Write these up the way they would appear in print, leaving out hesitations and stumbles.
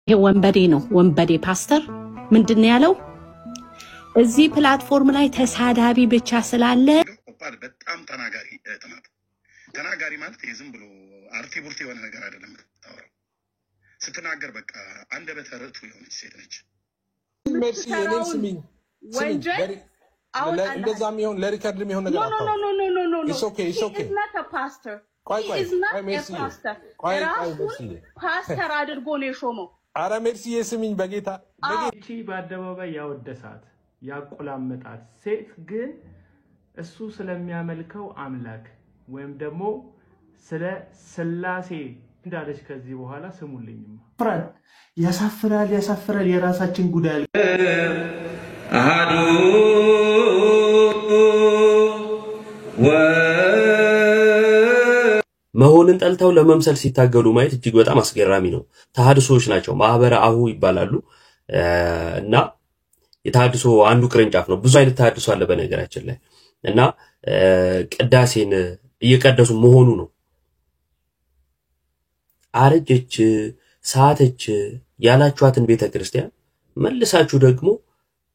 ይሄ ወንበዴ ነው ወንበዴ ፓስተር ምንድነው ያለው እዚህ ፕላትፎርም ላይ ተሳዳቢ ብቻ ስላለ ኦፓል በጣም ተናጋሪ ማለት ዝም ብሎ አርቲ ቡርቲ የሆነ ነገር አይደለም ታወራው ስትናገር በቃ አንደበተ ርቱዕ የሆነች ሴት ነች ወንጀል እንደዛም ይሁን ለሪከርድም ይሁን ነገር አታው No. It's okay He's not a pastor. He is not a pastor. Pastor አድርጎ ነው የሾመው አረ ሜርሲ የስሚኝ በጌታ እቺ በአደባባይ ያወደሳት ያቆላመጣት ሴት ግን እሱ ስለሚያመልከው አምላክ ወይም ደግሞ ስለ ስላሴ እንዳለች ከዚህ በኋላ ስሙልኝማ ያሳፍራል የራሳችን ጉዳይ አሃዱ መሆንን ጠልተው ለመምሰል ሲታገሉ ማየት እጅግ በጣም አስገራሚ ነው። ተሐድሶዎች ናቸው ማህበረ አሁ ይባላሉ እና የተሐድሶ አንዱ ቅርንጫፍ ነው። ብዙ አይነት ተሐድሶ አለ በነገራችን ላይ እና ቅዳሴን እየቀደሱ መሆኑ ነው። አረጀች ሰዓተች ያላችኋትን ቤተክርስቲያን መልሳችሁ ደግሞ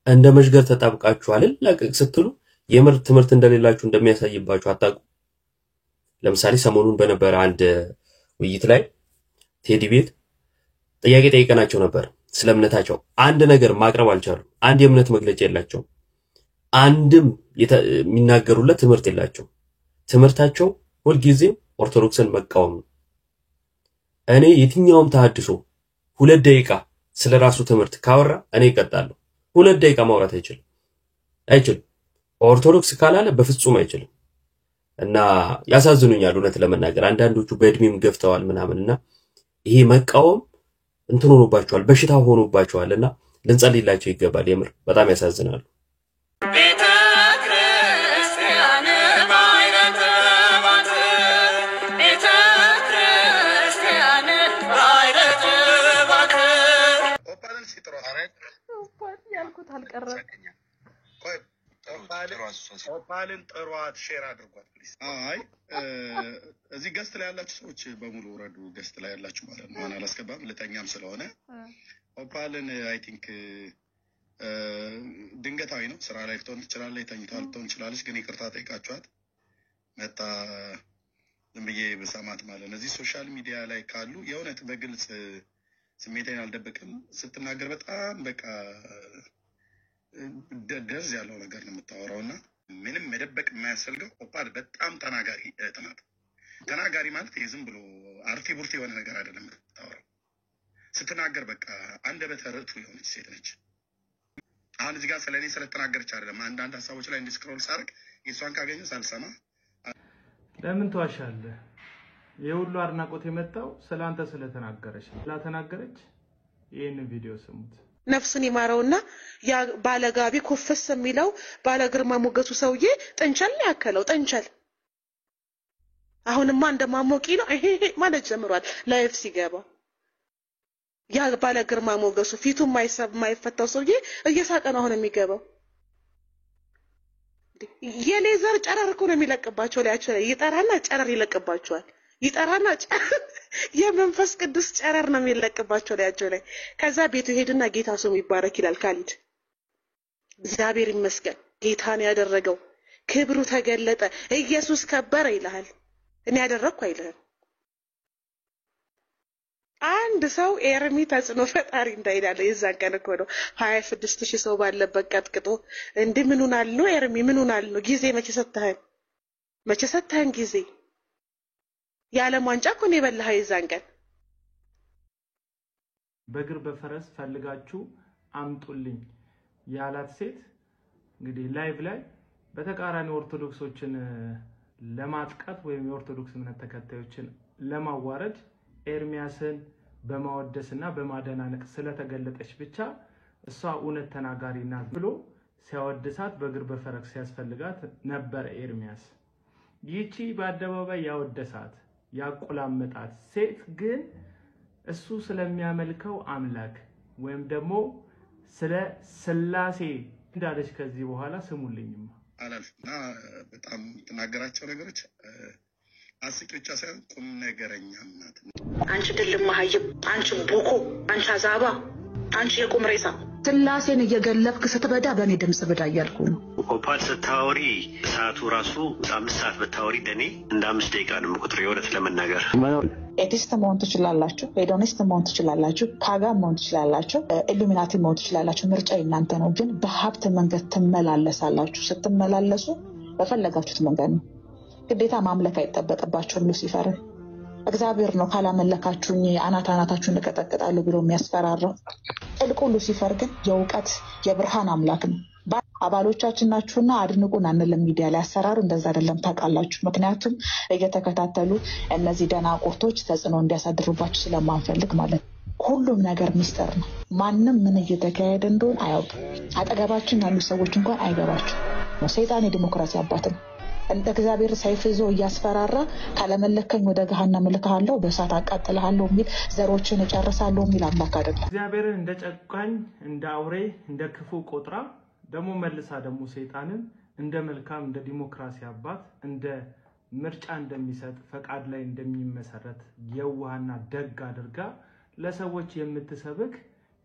እንደ መሽገር ተጣብቃችኋል ለቀቅ ስትሉ የምር ትምህርት እንደሌላችሁ እንደሚያሳይባችሁ አታውቁ። ለምሳሌ ሰሞኑን በነበረ አንድ ውይይት ላይ ቴዲ ቤት ጥያቄ ጠይቀናቸው ነበር ስለ እምነታቸው አንድ ነገር ማቅረብ አልቻሉም። አንድ የእምነት መግለጫ የላቸው አንድም የሚናገሩለት ትምህርት የላቸው ትምህርታቸው ሁሉ ጊዜ ኦርቶዶክስን መቃወም ነው። እኔ የትኛውም ተሐድሶ 2 ደቂቃ ስለራሱ ትምህርት ካወራ እኔ እቀጣለሁ። 2 ደቂቃ ማውራት አይችልም ኦርቶዶክስ ካላለ በፍጹም አይችልም። እና ያሳዝኑኛል እውነት ለመናገር አንዳንዶቹ በእድሜም ገፍተዋል ምናምንና ይሄ መቃወም እንትን ሆኖባቸዋል በሽታ ሆኖባቸዋልና ልንጸልይላቸው ይገባል። የምር በጣም ያሳዝናሉ። ኦፓልን ጥሯት ሼር አድርጓት ፕሊዝ። አይ እዚህ ገስት ላይ ያላችሁ ሰዎች በሙሉ ወረዱ። ገስት ላይ ያላችሁ ማለት ነው። ማን አላስገባም ለተኛም ስለሆነ ኦፓልን አይ ቲንክ ድንገታዊ ነው። ስራ ላይ ልትሆን ትችላለች፣ ተኝታል ልትሆን ትችላለች። ግን ይቅርታ ጠይቃችኋት መጣ ዝም ብዬ በሰማት ማለት ነው። እዚህ ሶሻል ሚዲያ ላይ ካሉ የእውነት በግልጽ ስሜቴን አልደብቅም ስትናገር በጣም በቃ ደርዝ ያለው ነገር ነው የምታወራውና ምንም መደበቅ የማያስፈልገው ኦፓል በጣም ተናጋሪ ማለት ዝም ብሎ አርቲ ቡርቲ የሆነ ነገር አይደለም የምታወራው ስትናገር በቃ አንደበተ ርቱዕ የሆነች ሴት ነች። አሁን እዚህ ጋር ስለኔ ስለተናገረች አይደለም አንዳንድ ሀሳቦች ላይ እንዲስክሮል ሳርክ የሷን ካገኘ ሳልሰማ ለምን ተዋሻለህ? የሁሉ አድናቆት የመጣው ስላንተ ስለተናገረች ይሄንን ቪዲዮ ስሙት። ነፍሱን ይማረውና ያ ባለጋቢ ኮፈስ የሚለው ባለግርማ ሞገሱ ሰውዬ ጥንቸል ያከለው ጥንቸል አሁንማ እንደማሞቂ ነው ማለት ጀምሯል። ላይፍ ሲገባ ያ ባለግርማ ሞገሱ ፊቱ ማይፈታው ሰውዬ እየሳቀ ነው አሁን የሚገባው። የሌዘር ጨረር እኮ ነው የሚለቅባቸው ላያቸው ላይ ይጠራና ጨረር ይለቅባቸዋል። ይጠራና የመንፈስ ቅዱስ ጨረር ነው የሚለቅባቸው ላያቸው ላይ። ከዛ ቤቱ ሄድና ጌታ ስሙ ይባረክ ይላል ካሊድ። እግዚአብሔር ይመስገን ጌታን ያደረገው ክብሩ ተገለጠ ኢየሱስ ከበረ ይላል። እኔ ያደረኩ አይልህም። አንድ ሰው ኤርሚ ተጽኖ ፈጣሪ እንዳይላለ የዛን ቀን እኮ ነው 26000 ሰው ባለበት ቀጥቅጦ እንዴ ምኑን አል ነው ኤርሚ ምኑን አል ነው ጊዜ መቼ ሰተህን ጊዜ የዓለም ዋንጫ እኮ ነው የበላህ የዛን ቀን። በእግር በፈረስ ፈልጋችሁ አምጡልኝ ያላት ሴት እንግዲህ ላይቭ ላይ በተቃራኒ ኦርቶዶክሶችን ለማጥቃት ወይም የኦርቶዶክስ እምነት ተከታዮችን ለማዋረድ ኤርሚያስን በማወደስና በማደናነቅ ስለተገለጠች ብቻ እሷ እውነት ተናጋሪ ናት ብሎ ሲያወድሳት በእግር በፈረስ ሲያስፈልጋት ነበር ኤርሚያስ። ይቺ በአደባባይ ያወደሳት ያቆላመጣት ሴት ግን እሱ ስለሚያመልከው አምላክ ወይም ደግሞ ስለ ስላሴ እንዳለች ከዚህ በኋላ ስሙልኝማ አላልፍና በጣም ተናገራቸው ነገሮች አስቂ ብቻ ሳይሆን ቁም ነገረኛም ናት። አንቺ ድልም ማህይም፣ አንቺ ቦኮ፣ አንቺ አዛባ፣ አንቺ የቁም ሬሳ ስላሴን እየገለብክ ስትበዳ በእኔ ድምፅ ብዳ እያልኩ ነው። ኦፓል ስታወሪ ሰዓቱ ራሱ 5 ሰዓት ብታወሪ ለእኔ እንደ 5 ደቂቃ ነው ቁጥር የእውነት ለመናገር። ኤቲስት መሆን ትችላላችሁ፣ ሄዶኒስት መሆን ትችላላችሁ፣ ፓጋን መሆን ትችላላችሁ፣ ኢሉሚናቲ መሆን ትችላላችሁ። ምርጫ የእናንተ ነው። ግን በሀብት መንገድ ትመላለሳላችሁ። ስትመላለሱ በፈለጋችሁት መንገድ ነው። ግዴታ ማምለክ አይጠበቅባችሁም። ሉሲፈርን እግዚአብሔር ነው ካላመለካችሁኝ አናታችሁን እቀጠቅጣለሁ ብሎ የሚያስፈራራው። ጥልቁ ሉሲፈር ግን የእውቀት የብርሃን አምላክ ነው። አባሎቻችን ናችሁና አድንቁን አንልም። ሚዲያ ላይ አሰራሩ እንደዛ አይደለም፣ ታውቃላችሁ። ምክንያቱም እየተከታተሉ እነዚህ ደናቁርቶች ተጽዕኖ እንዲያሳድሩባችሁ ስለማንፈልግ ማለት ነው። ሁሉም ነገር ሚስጥር ነው። ማንም ምን እየተካሄደ እንደሆነ አያውቅም። አጠገባችን ያሉ ሰዎች እንኳን አይገባቸው። ሰይጣን የዲሞክራሲ አባት ነው። እንደ እግዚአብሔር ሰይፍ ይዞ እያስፈራራ ካለመለከኝ ወደ ገሃነም እልክሃለሁ፣ በእሳት አቃጥልሃለሁ የሚል ዘሮችን እጨርሳለሁ የሚል አምላክ አይደለም። እግዚአብሔርን እንደ ጨቋኝ፣ እንደ አውሬ፣ እንደ ክፉ ቆጥራ ደግሞ መልሳ ደግሞ ሰይጣንን እንደ መልካም፣ እንደ ዲሞክራሲ አባት፣ እንደ ምርጫ እንደሚሰጥ ፈቃድ ላይ እንደሚመሰረት የዋህና ደግ አድርጋ ለሰዎች የምትሰብክ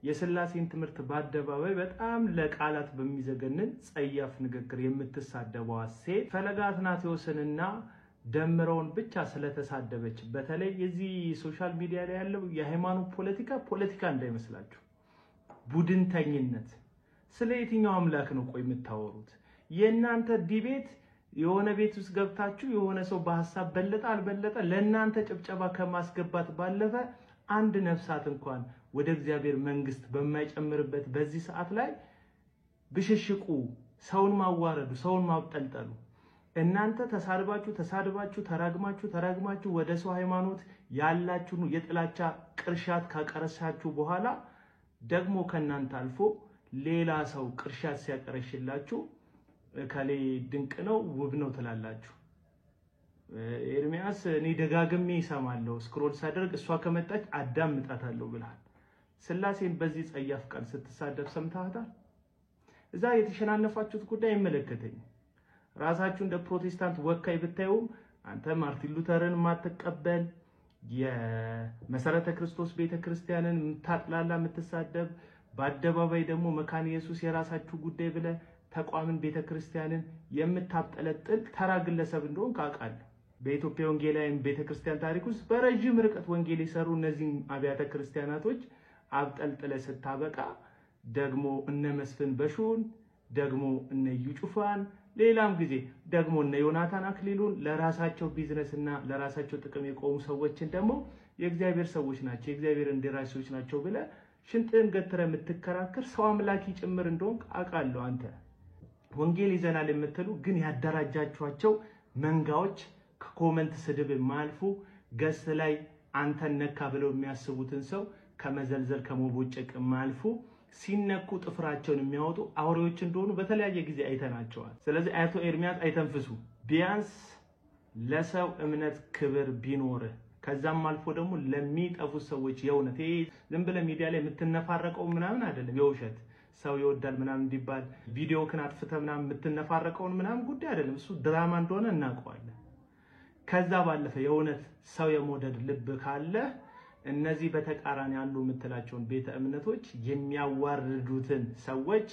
የስላሴን ትምህርት በአደባባይ በጣም ለቃላት በሚዘገንን ጸያፍ ንግግር የምትሳደበዋ ሴት ፈለገ አትናቴዎስንና ደምረውን ብቻ ስለተሳደበች፣ በተለይ የዚህ ሶሻል ሚዲያ ላይ ያለው የሃይማኖት ፖለቲካ እንዳይመስላችሁ፣ ቡድንተኝነት። ስለ የትኛው አምላክ ነው ቆይ የምታወሩት? የእናንተ ዲቤት የሆነ ቤት ውስጥ ገብታችሁ የሆነ ሰው በሐሳብ በለጠ አልበለጠ ለእናንተ ጭብጨባ ከማስገባት ባለፈ አንድ ነፍሳት እንኳን ወደ እግዚአብሔር መንግስት በማይጨምርበት በዚህ ሰዓት ላይ ብሽሽቁ፣ ሰውን ማዋረዱ፣ ሰውን ማብጠልጠሉ፣ እናንተ ተሳድባችሁ ተራግማችሁ ወደ ሰው ሃይማኖት ያላችሁ የጥላቻ ቅርሻት ካቀረሳችሁ በኋላ ደግሞ ከናንተ አልፎ ሌላ ሰው ቅርሻት ሲያቀረሽላችሁ ከሌ ድንቅ ነው ውብ ነው ትላላችሁ። ኤርሚያስ እኔ ደጋግሜ ይሰማለሁ ስክሮል ሳደርግ እሷ ከመጣች አዳምጣታለሁ ብለሃል። ስላሴን በዚህ ጸያፍ ቃል ስትሳደብ ሰምታታል? እዛ የተሸናነፋችሁት ጉዳይ አይመለከተኝም። ራሳችሁ እንደ ፕሮቴስታንት ወካይ ብታዩም አንተ ማርቲን ሉተርን ማትቀበል የመሰረተ ክርስቶስ ቤተክርስቲያንን ምታጥላላ የምትሳደብ በአደባባይ ደግሞ መካነ ኢየሱስ የራሳችሁ ጉዳይ ብለ ተቋምን ቤተክርስቲያንን የምታጠለጥል ተራ ግለሰብ እንደሆን ካቃለሁ። በኢትዮጵያ ወንጌላውያን ቤተክርስቲያን ታሪክ ውስጥ በረጅም ርቀት ወንጌል የሰሩ እነዚህ አብያተ ክርስቲያናቶች አብጠልጥለ ስታበቃ ደግሞ እነ መስፍን በሹን ደግሞ እነ እዩ ጩፋን ሌላም ጊዜ ደግሞ እነ ዮናታን አክሊሉን ለራሳቸው ቢዝነስና ለራሳቸው ጥቅም የቆሙ ሰዎችን ደግሞ የእግዚአብሔር ሰዎች ናቸው የእግዚአብሔር እንደራሴዎች ናቸው ብለ ሽንጥን ገትረ የምትከራከር ሰው አምላኪ ጭምር እንደሆን አቃለሁ። አንተ ወንጌል ይዘናል የምትሉ ግን ያደራጃችኋቸው መንጋዎች ከኮመንት ስድብ ማልፉ ገስ ላይ አንተን ነካ ብለው የሚያስቡትን ሰው ከመዘልዘል ከመቦጨቅ ማልፉ ሲነኩ ጥፍራቸውን የሚያወጡ አውሬዎች እንደሆኑ በተለያየ ጊዜ አይተናቸዋል። ስለዚህ አቶ ኤርሚያስ አይተንፍሱ። ቢያንስ ለሰው እምነት ክብር ቢኖር ከዛም አልፎ ደግሞ ለሚጠፉ ሰዎች የእውነት ዝም ብለህ ሚዲያ ላይ የምትነፋረቀው ምናምን አይደለም። የውሸት ሰው ይወዳል ምናምን እንዲባል ቪዲዮ ክን አጥፍተህ ምናምን የምትነፋረቀውን ምናምን ጉዳይ አይደለም። እሱ ድራማ እንደሆነ እናውቀዋለን። ከዛ ባለፈ የእውነት ሰው የመውደድ ልብ ካለ እነዚህ በተቃራኒ ያሉ የምትላቸውን ቤተ እምነቶች የሚያዋርዱትን ሰዎች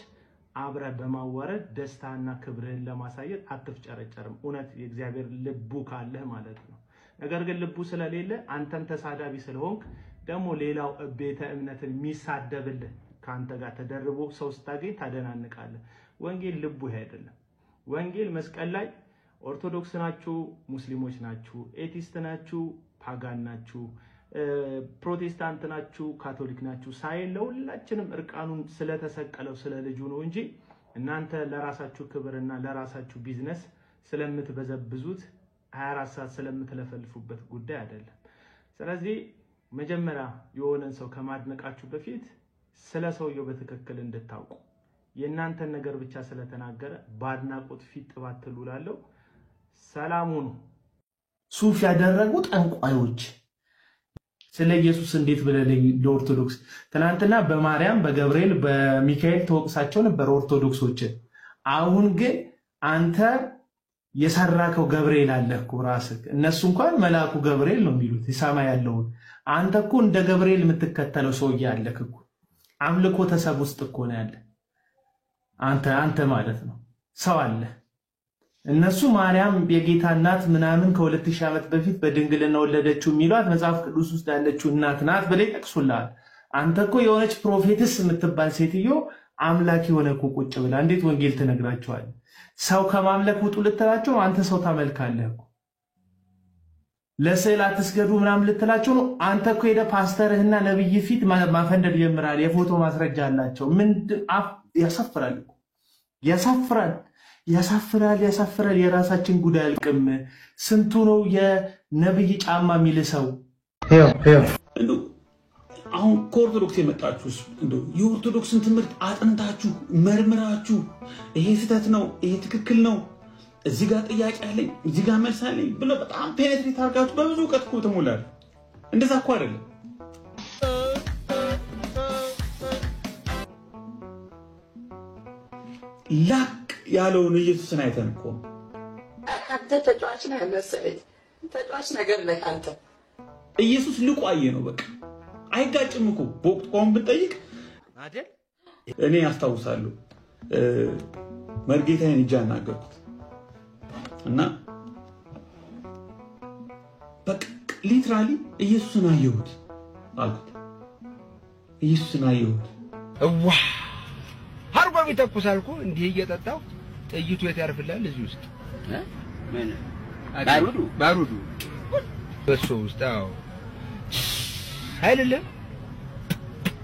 አብረ በማዋረድ ደስታና ክብርህን ለማሳየት አትፍጨረጨርም። እውነት የእግዚአብሔር ልቡ ካለህ ማለት ነው። ነገር ግን ልቡ ስለሌለ አንተም ተሳዳቢ ስለሆንክ ደግሞ ሌላው ቤተ እምነትን የሚሳደብልህ ካንተ ጋር ተደርቦ ሰው ስታገኝ ታደናንቃለህ። ወንጌል ልቡ አይደለም። ወንጌል መስቀል ላይ ኦርቶዶክስ ናችሁ፣ ሙስሊሞች ናችሁ፣ ኤቲስት ናችሁ፣ ፓጋን ናችሁ፣ ፕሮቴስታንት ናችሁ፣ ካቶሊክ ናችሁ ሳይል ለሁላችንም እርቃኑን ስለተሰቀለው ስለ ልጁ ነው እንጂ እናንተ ለራሳችሁ ክብርና ለራሳችሁ ቢዝነስ ስለምትበዘብዙት 24 ሰዓት ስለምትለፈልፉበት ጉዳይ አይደለም። ስለዚህ መጀመሪያ የሆነን ሰው ከማድነቃችሁ በፊት ስለ ሰውየው በትክክል እንድታውቁ የእናንተን ነገር ብቻ ስለተናገረ ባድናቆት ፊት ጥባትሉ ላለው ሰላሙ ነው። ሱፍ ያደረጉ ጠንቋዮች ስለ ኢየሱስ እንዴት ብለህ ለኦርቶዶክስ ትናንትና በማርያም በገብርኤል በሚካኤል ተወቅሳቸው ነበር ኦርቶዶክሶችን። አሁን ግን አንተ የሰራከው ገብርኤል አለ እኮ ራስህ። እነሱ እንኳን መልአኩ ገብርኤል ነው የሚሉት ሰማይ ያለውን። አንተ እኮ እንደ ገብርኤል የምትከተለው ሰውዬ አለህ እኮ። አምልኮ ተሰብ ውስጥ እኮ ነው ያለ አንተ ማለት ነው ሰው አለ። እነሱ ማርያም የጌታ እናት ምናምን ከ2000 ዓመት በፊት በድንግልና ወለደችው የሚሏት መጽሐፍ ቅዱስ ውስጥ ያለችው እናት ናት ብለህ ይጠቅሱልሃል። አንተ እኮ የሆነች ፕሮፌትስ የምትባል ሴትዮ አምላክ የሆነ እኮ ቁጭ ብላ እንዴት ወንጌል ትነግራቸዋለህ? ሰው ከማምለክ ውጡ ልትላቸው አንተ ሰው ታመልካለህ እኮ። ለስዕል አትስገዱ ምናምን ልትላቸው ነው። አንተ እኮ ሄደ ፓስተርህና ነብይ ፊት ማፈንደድ ጀምራል። የፎቶ ማስረጃ አላቸው። ያሳፍራል እኮ ያሳፍራል። የራሳችን ጉዳይ አልቅም። ስንቱ ነው የነብይ ጫማ የሚልሰው? አሁን ከኦርቶዶክስ የመጣችሁ የኦርቶዶክስን ትምህርት አጥንታችሁ መርምራችሁ ይሄ ስህተት ነው፣ ይሄ ትክክል ነው፣ እዚህ ጋር ጥያቄ አለኝ፣ እዚህ ጋር መልስ አለኝ ብሎ በጣም ፔኔትሬት አድርጋችሁ በብዙ እውቀት እኮ ተሞላል። እንደዛ እኮ አይደለም። ላቅ ያለውን ኢየሱስን አይተን እኮ አንተ ተጫዋች ነህ መሰለኝ። ተጫዋች ነገር ነህ አንተ። ኢየሱስ ልቋየ ነው በቃ አይጋጭም እኮ በወቅቱ ቆም ብትጠይቅ አይደል? እኔ አስታውሳለሁ መርጌታዬን እጃ አናገርኩት እና በቃ ሊትራሊ ኢየሱስን አየሁት አልኩት። ኢየሱስን አየሁት እዋ አርጎ ቢተኩስ አልኩ እንዲህ እየጠጣው ጥይቱ የት ያርፍላል? እዚህ ውስጥ ምን ባሩዱ በሱ ውስጥ አዎ አይደለም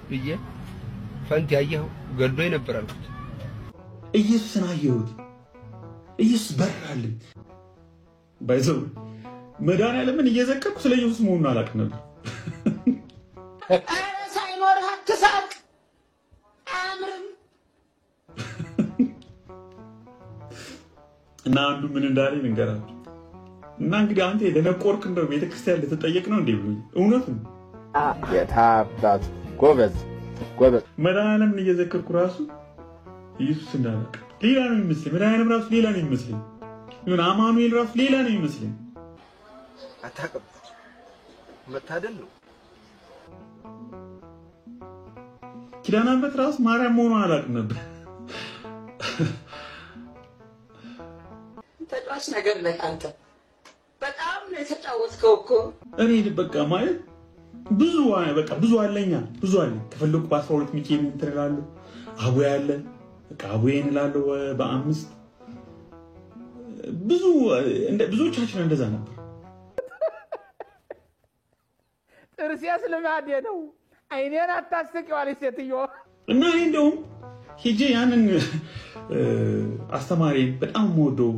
ብዬ ፈንት ያየው ገዶ ነበር አልኩት። ኢየሱስን አየሁት። ኢየሱስ በራልኝ። ባይዘው መድኃኒዓለምን እየዘከርኩ ስለ ኢየሱስ መሆኑን አላውቅም ነበር። ኧረ ሳይኖርህ አትሳቅ አያምርም። እና አንዱ ምን እንዳለኝ ልንገራችሁ። እና እንግዲህ አንተ የደነቆርክ እንደው ቤተክርስቲያን ልትጠየቅ ነው እንዴ ብሎኝ እውነቱን የታባቱ ጎበዝ መድኃኒዓለምን እየዘከርኩ ራሱ ኢየሱስ እንዳለቀ ሌላ ነው የሚመስለኝ። መድኃኒዓለም ራሱ ሌላ ነው የሚመስለኝ። ይሁን አማኑኤል ራሱ ሌላ ነው የሚመስለኝ። አታውቅም፣ መታደል ነው። ኪዳነ ምሕረት ራሱ ማርያም መሆኗን አላውቅም ነበር። ተጫዋች ነገር ነህ አንተ። በጣም ነው የተጫወትከው እኮ። እኔ በቃ ማለት ብዙ አለኛ ብዙ አለ። ከፈለኩ በ12 ሚካኤል እንትን እላለሁ። አቡዬ አለ በቃ አቡዬን እላለሁ በ5 ብዙዎቻችን እንደዛ ነበር። ጥርሲያስ ልማዴ ነው። አይኔን አታስቂው አለች ሴትዮ። እና እኔ እንደውም ሄጄ ያንን አስተማሪ በጣም የምወደው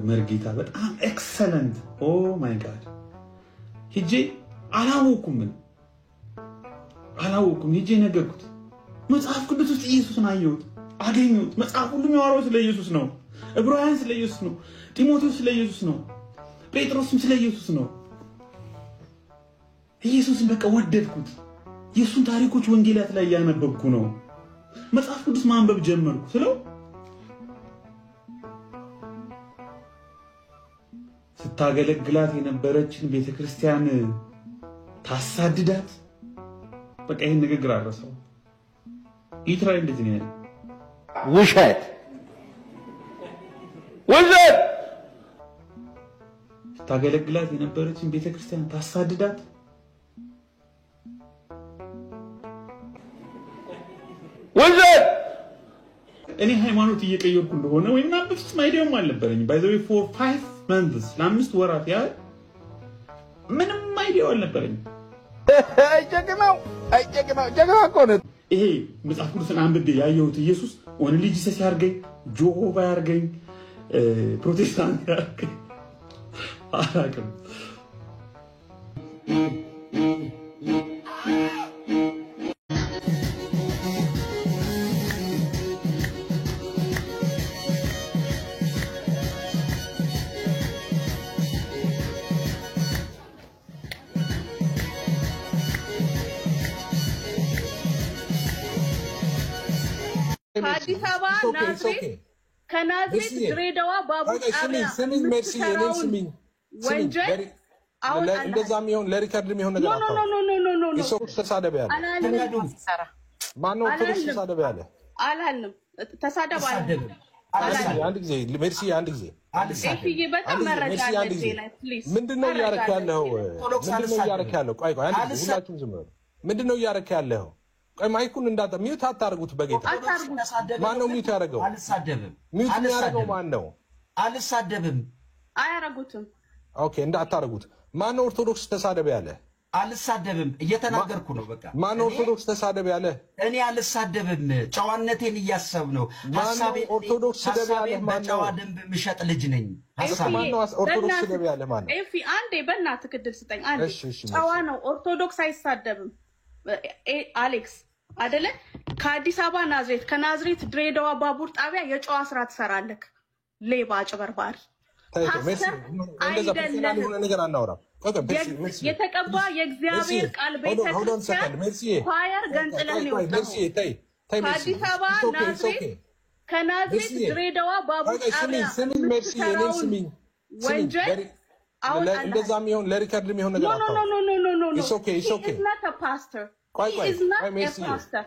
መርጌታ በጣም ኤክሰለንት ኦ ማይ ጋድ ሄጄ አላወኩም ሄጄ ነገርኩት። መጽሐፍ ቅዱስ ውስጥ ኢየሱስን አየሁት አገኘሁት። መጽሐፍ ሁሉ የሚያወራው ስለ ኢየሱስ ነው። ዕብራውያን ስለ ኢየሱስ ነው። ጢሞቴዎስ ስለ ኢየሱስ ነው። ጴጥሮስም ስለ ኢየሱስ ነው። ኢየሱስን በቃ ወደድኩት። የእሱን ታሪኮች ወንጌላት ላይ እያነበብኩ ነው። መጽሐፍ ቅዱስ ማንበብ ጀመርኩ ስለው ስታገለግላት የነበረችን ቤተክርስቲያን ታሳድዳት። በቃ ይሄን ንግግር አረሰው። ኢትራይ እንደዚህ ነው ያለው። ውሸት ስታገለግላት የነበረችን ቤተክርስቲያን ታሳድዳት። እኔ ሃይማኖት እየቀየርኩ እንደሆነ ወይና በፍጹም አይዲያውም አልነበረኝም። ባይ ዘ ዌይ ፎር 5 months ለ5 ወራት ያህል ምንም አይዲያው አልነበረኝም። ጀግናው እኮ ነው። ይሄ መጽሐፍ ቅዱስን አንብቤ ያየሁት ኢየሱስ ኦንሊ ጂሰስ ያርገኝ፣ ጆሆቫ ያርገኝ፣ ፕሮቴስታንት ያርገኝ አላውቅም። ከአዲስ አበባ ናዝሬት ከናዝሬት ድሬዳዋ ባቡር ጣቢያ ስሚኝ ሜርሲ እኔን ስሚኝ ወንጀል አሁን እንደዛም ይሁን ለሪከርድም ይሁን ነገር ኖ ኢየሱስ ተሳደበ ያለ ማነው ኦርቶዶክስ ተሳደበ ያለ አላልንም ተሳደበ አንድ ጊዜ ሜርሲ አንድ ጊዜ እሺ በጣም መረጃ አለ ፕሊዝ ምንድነው ያረክ ያለው ቆይ አንድ ጊዜ ሁላችሁም ዝም በሉ ምንድነው ያረክ ያለው ቆይ ማይኩን እንዳታ ሚውት አታርጉት በጌታ ማነው ሚውት ያረጋው አልሳደብም ሚውት ያረጋው ማነው አልሳደብም አያረጉትም ኦኬ እንዳታረጉት ማነው ኦርቶዶክስ ተሳደበ ያለ አልሳደብም እየተናገርኩ ነው በቃ ማነው ኦርቶዶክስ ተሳደበ ያለ እኔ አልሳደብም ጨዋነቴን እያሰብ ነው ማነው ኦርቶዶክስ ተሳደበ ያለ ማነው ጨዋ ደንብ ምሸጥ ልጅ ነኝ ማነው ኦርቶዶክስ ተሳደበ ያለ ማነው ኤፊ አንዴ በእናትህ ክድል ስጠኝ አንዴ ጨዋ ነው ኦርቶዶክስ አይሳደብም አሌክስ አይደለ ከአዲስ አበባ ናዝሬት ከናዝሬት ድሬዳዋ ባቡር ጣቢያ የጨዋ ስራ ትሰራለህ ሌባ አጭበርባሪ የተቀባ የእግዚአብሔር ቃል ቤተክርስቲያን ፋየር ገንጥለህ ነው ከአዲስ አበባ ናዝሬት ከናዝሬት ድሬዳዋ ባቡር ጣቢያ ወንጀል አሁን እንደዛም ይሁን ለሪከርድም ይሁን ነገር ኖ it's okay is not a pastor he is not a pastor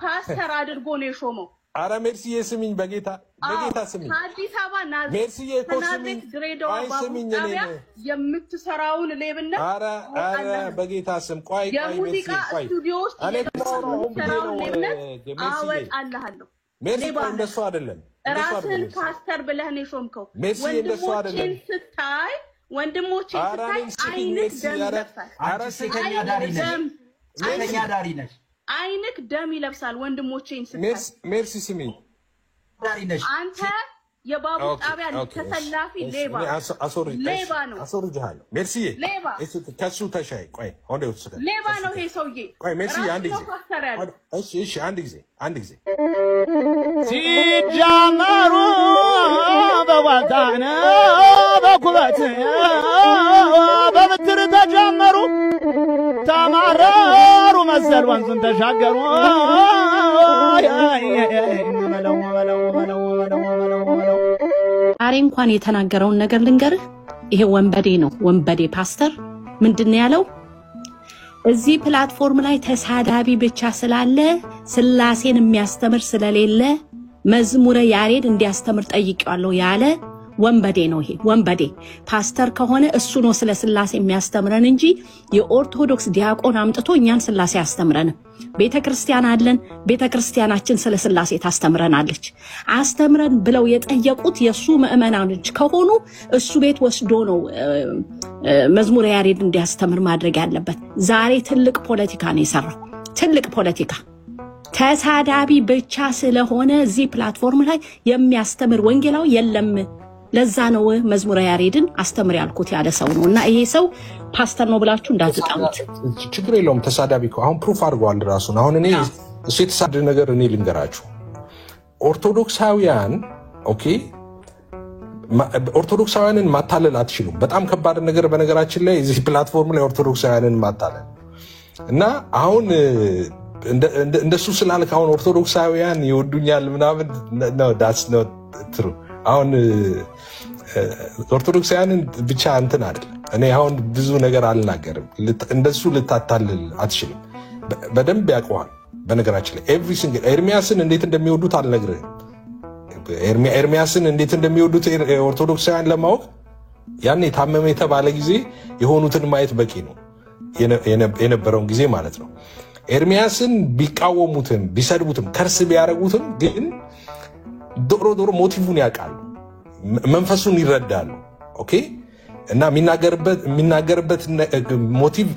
ፓስተር አድርጎ ነው የሾመው አረ ሜርሲ ስሚኝ በጌታ ስሚኝ አዲስ አበባ ናዝሬት ሜርሲ ኮስሚኝ ድሬዳዋ ባቡር ጣቢያ የምትሰራውን ሌብነት አረ በጌታ ስም ቆይ የሙዚቃ ስቱዲዮ ውስጥ የምትሰራውን ሌብነት አወጣልሃለሁ ሜርሲ እንደሱ አይደለም ራስን ፓስተር ብለህ ነው የሾምከው ወንድሞቼን ስታይ አይንክ ደም ይለብሳል ሴተኛ ዳሪ ነሽ አይንክ ደም ይለብሳል ወንድሞቼን ስታይ ሜርሲ ስሚ ዳሪ ነሽ አንተ የባቡር ጣቢያ ተሰላፊ ሌባ ነው አሶርጅሃለሁ ሜርሲ ከሱ ተሻይ ቆይ ሆንዴ ወስከ ሌባ ነው ይሄ ሰውዬ ቆይ ሜርሲ አንድ ጊዜ እሺ አንድ ጊዜ ሲጀመሩ በዋልታነ በኩበት በብትር ተጀመሩ ተማረሩ መሰል ወንዙን ተሻገሩ ዛሬ እንኳን የተናገረውን ነገር ልንገርህ ይሄ ወንበዴ ነው ወንበዴ ፓስተር ምንድነው ያለው እዚህ ፕላትፎርም ላይ ተሳዳቢ ብቻ ስላለ ስላሴን የሚያስተምር ስለሌለ መዝሙረ ያሬድ እንዲያስተምር ጠይቀዋለሁ ያለ ወንበዴ ነው ይሄ ወንበዴ ፓስተር ከሆነ እሱ ነው ስለ ስላሴ የሚያስተምረን እንጂ የኦርቶዶክስ ዲያቆን አምጥቶ እኛን ስላሴ ያስተምረን ቤተክርስቲያን አለን ቤተክርስቲያናችን ስለ ስላሴ ታስተምረናለች አስተምረን ብለው የጠየቁት የሱ ምእመናኖች ከሆኑ እሱ ቤት ወስዶ ነው መዝሙረ ያሬድ እንዲያስተምር ማድረግ ያለበት ዛሬ ትልቅ ፖለቲካ ነው የሰራው ትልቅ ፖለቲካ ተሳዳቢ ብቻ ስለሆነ እዚህ ፕላትፎርም ላይ የሚያስተምር ወንጌላው የለም ለዛ ነው መዝሙረ ያሬድን አስተምር ያልኩት ያለ ሰው ነውና ይሄ ሰው ፓስተር ነው ብላችሁ እንዳትጣሙት ችግር የለውም ተሳዳቢ እኮ አሁን ፕሩፍ አድርጓል ራሱን አሁን እኔ እሱ የተሳደደ ነገር እኔ ልንገራችሁ ኦርቶዶክሳውያን ኦኬ ኦርቶዶክሳውያንን ማታለል አትችሉም በጣም ከባድ ነገር በነገራችን ላይ እዚህ ፕላትፎርም ላይ ኦርቶዶክሳውያንን ማታለል እና አሁን እንደሱ ስላልክ አሁን ኦርቶዶክሳውያን ይወዱኛል ምናምን ነው ዳትስ ኖት ትሩ አሁን ኦርቶዶክሳውያንን ብቻ እንትን አይደል እኔ አሁን ብዙ ነገር አልናገርም እንደሱ ልታታልል አትችልም በደንብ ያውቀዋል በነገራችን ላይ ኤቭሪ ሲንግል ኤርሚያስን እንዴት እንደሚወዱት አልነግርህም ኤርሚያስን እንዴት እንደሚወዱት ኦርቶዶክሳውያን ለማወቅ ያን የታመመ የተባለ ጊዜ የሆኑትን ማየት በቂ ነው የነበረውን ጊዜ ማለት ነው ኤርሚያስን ቢቃወሙትም ቢሰድቡትም ከርስ ቢያረጉትም ግን ዶሮ ሞቲቭን ያውቃሉ መንፈሱን ይረዳሉ ኦኬ እና የሚናገርበት ሞቲቭ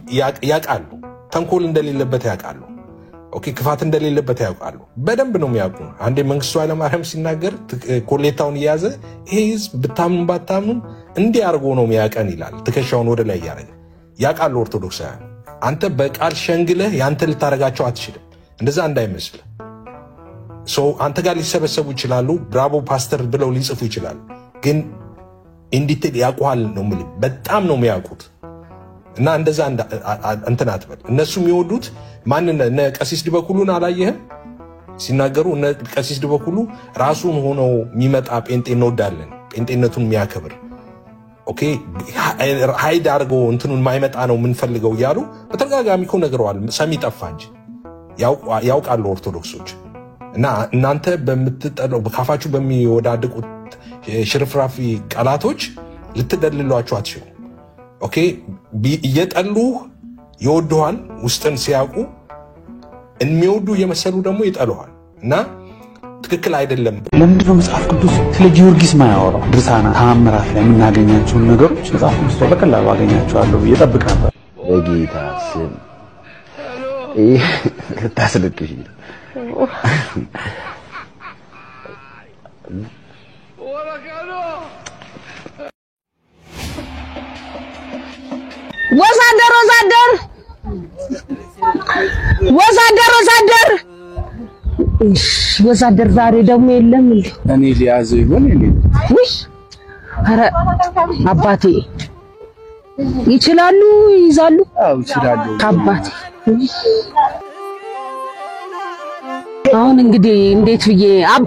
ያውቃሉ ተንኮል እንደሌለበት ያውቃሉ ኦኬ ክፋት እንደሌለበት ያውቃሉ በደንብ ነው የሚያውቁ አንዴ መንግስቱ ኃይለማርያም ሲናገር ኮሌታውን ያዘ ይሄ ህዝብ ብታምኑ ባታምኑ እንዲህ አርጎ ነው የሚያቀን ይላል ትከሻውን ወደ ላይ ያረጋል ያውቃሉ ኦርቶዶክሳውያን አንተ በቃል ሸንግለህ ያንተ ልታረጋቸው አትችልም እንደዛ እንዳይመስል አንተ ጋር ሊሰበሰቡ ይችላሉ ብራቮ ፓስተር ብለው ሊጽፉ ይችላሉ ግን እንዲትል ያውቁሃል ነው ማለት በጣም ነው የሚያውቁት እና እንደዛ እንትን አትበል እነሱ የሚወዱት ማንነ ቀሲስ ዲበኩሉን አላየህም ሲናገሩ ቀሲስ ድበኩሉ ራሱን ሆኖ የሚመጣ ጴንጤ እንወዳለን ጴንጤነቱን የሚያከብር ኦኬ ሃይድ አርጎ እንትኑን ማይመጣ ነው የምንፈልገው ያሉ በተደጋጋሚ እኮ ነገረዋል ሰሚ ጠፋ እንጂ ያውቃሉ ኦርቶዶክሶች እና እናንተ በመትጠለው በካፋችሁ በሚወዳድቁት ሽርፍራፊ ቃላቶች ልትደልሏቸው አትችሉ ኦኬ እየጠሉ ይወዱሃል ውስጥን ሲያውቁ የሚወዱ የመሰሉ ደግሞ ይጠሉሃል እና ትክክል አይደለም ለምንድነው መጽሐፍ ቅዱስ ስለ ጊዮርጊስ ማያወራው ድርሳና ተአምራት ላይ የምናገኛቸው ነገሮች መጽሐፍ ቅዱስ በቀላሉ አገኛቸዋለሁ እየጠብቅ ነበር በጌታ ስም ልታስለቅሽ ወዛደር ዛሬ ደግሞ የለም እንዴ እኔ ሊያዘው ይሆን እንዴ ውይ አረ አባቴ ይችላሉ ይዛሉ አው ይችላሉ አባቴ አሁን እንግዲህ እንዴት ብዬ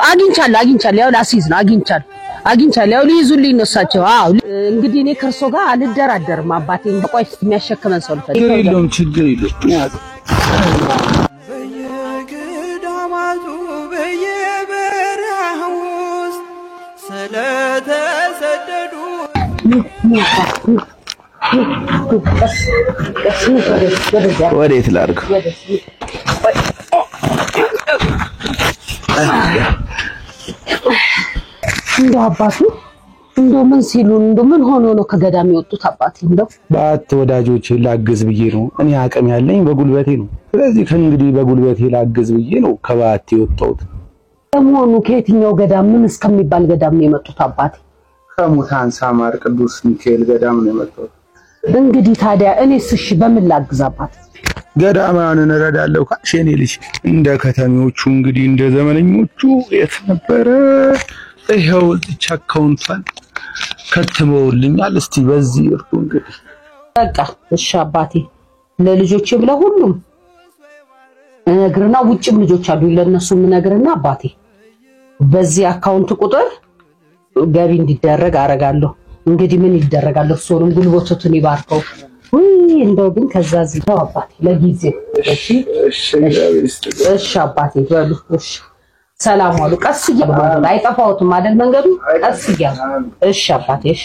አግኝቻለሁ ያው ላሲዝ ነው አግኝቻለሁ ያው ሊይዙልኝ ነው እሳቸው አው እንግዲህ እኔ ከርሶ ጋር አልደራደርም አባቴን በቆይ የሚያሸክመን ሰው ልፈልግ ችግር የለውም ስለተሰደዱ ወዴት ላድርግ እንደው አባቱ እንደው ምን ሲሉ እንደው ምን ሆኖ ነው ከገዳም የወጡት አባቴ እንደው ባት ወዳጆቼ ላግዝ ብዬ ነው እኔ አቅም ያለኝ በጉልበቴ ነው ስለዚህ ከእንግዲህ በጉልበቴ ላግዝ ብዬ ነው ከባት የወጣሁት ለመሆኑ ከየትኛው ገዳም ምን እስከሚባል ገዳም ነው የመጡት አባቴ ከሙታን ሳማር ቅዱስ ሚካኤል ገዳም ነው የመጣሁት እንግዲህ ታዲያ እኔስ እሺ በምን ላግዝ አባቴ ገዳማን እረዳለሁ ካሽኔ ልጅ እንደ ከተሞቹ እንግዲህ እንደ ዘመነኞቹ የት ነበረ ይሄው አካውንቷን ከተመውልኛል እስቲ በዚህ እርዱ እንግዲህ በቃ እሺ አባቴ ለልጆቼ ብለ ሁሉም እነግርና ውጭም ልጆች አሉ ለነሱም እነግርና አባቴ በዚህ አካውንት ቁጥር ገቢ እንዲደረግ አረጋለሁ እንግዲህ ምን ይደረጋል እሱንም ጉልበቱን ይባርከው እንደው ግን ከዛ እዚህ ነው አባቴ ለጊዜ እሺ አባቴ በሉ እሺ ሰላም ዋሉ ቀስ ይያሉ አይጠፋውትም አይደል መንገዱ ቀስ ይያሉ እሺ አባቴ እሺ